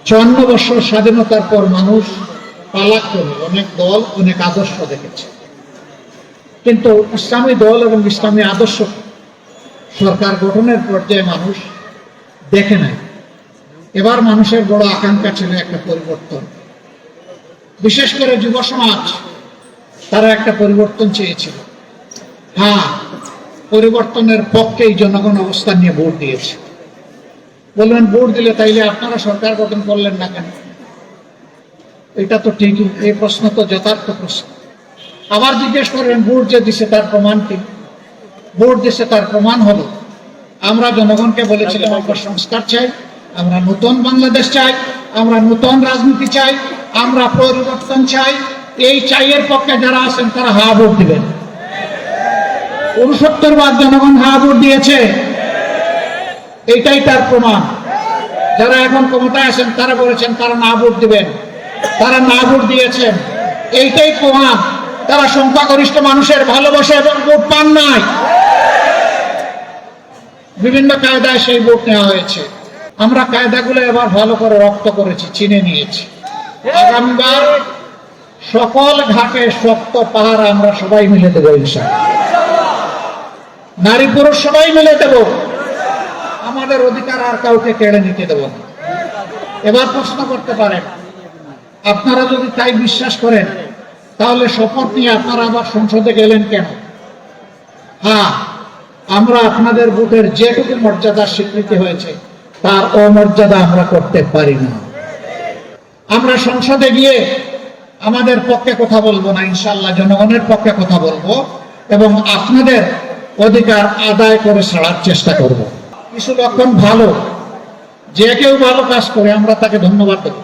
54 বছর স্বাধীনতার পর মানুষ পালাক করে অনেক দল অনেক আদর্শ দেখেছে, কিন্তু ইসলামী দল এবং ইসলামী আদর্শ সরকার গঠনের পর্যায়ে মানুষ দেখে নাই। এবার মানুষের বড় আকাঙ্ক্ষা ছিল একটা পরিবর্তন, বিশেষ করে যুব সমাজ, তারা একটা পরিবর্তন চেয়েছিল। হ্যাঁ, পরিবর্তনের পক্ষেই জনগণ অবস্থান নিয়ে ভোট দিয়েছে। বলবেন ভোট দিলে তাইলে আপনারা সরকার গঠন করলেন না কেন? এটা তো ঠিকই, এই প্রশ্ন তো যথার্থ প্রশ্ন। আবার জিজ্ঞেস করবেন ভোট যে দিছে তার প্রমাণ কি? ভোট দিছে তার প্রমাণ হলো আমরা জনগণকে বলেছিলাম আমরা সংস্কার চাই, আমরা নতুন বাংলাদেশ চাই, আমরা নতুন রাজনীতি চাই, আমরা পরিবর্তন চাই। এই চাইয়ের পক্ষে যারা আছেন তারা হা ভোট দিবেন। 69 জনগণ হা ভোট দিয়েছে, এইটাই তার প্রমাণ। যারা এখন ক্ষমতায় আছেন তারা বলেছেন তারা না ভোট দিবেন, তারা না ভোট দিয়েছেন, এইটাই প্রমাণ তারা সংখ্যাগরিষ্ঠ মানুষের ভালোবাসা এবং ভোট পান নাই। বিভিন্ন কায়দায় সেই ভোট নেওয়া হয়েছে। আমরা কায়দাগুলো এবার ভালো করে রপ্ত করেছি, চিনে নিয়েছি। আগামীবার সকল ঘাটে শক্ত পাহাড় আমরা সবাই মিলে দেবো ইনশাআল্লাহ। নারী পুরুষ সবাই মিলে দেব, আমাদের অধিকার আর কাউকে কেড়ে নিতে দেব না। এবার প্রশ্ন করতে পারেন, আপনারা যদি তাই বিশ্বাস করেন তাহলে শপথ নিয়ে আপনারা আবার সংসদে গেলেন কেন? হ্যাঁ, আমরা আপনাদের ভোটের যেটুকু মর্যাদার স্বীকৃতি হয়েছে তার অমর্যাদা আমরা করতে পারি না। আমরা সংসদে গিয়ে আমাদের পক্ষে কথা বলবো না, ইনশাআল্লাহ জনগণের পক্ষে কথা বলবো এবং আপনাদের অধিকার আদায় করে ছাড়ার চেষ্টা করব। কিছু লক্ষণ ভালো, যে কেউ ভালো কাজ করে আমরা তাকে ধন্যবাদ দেব।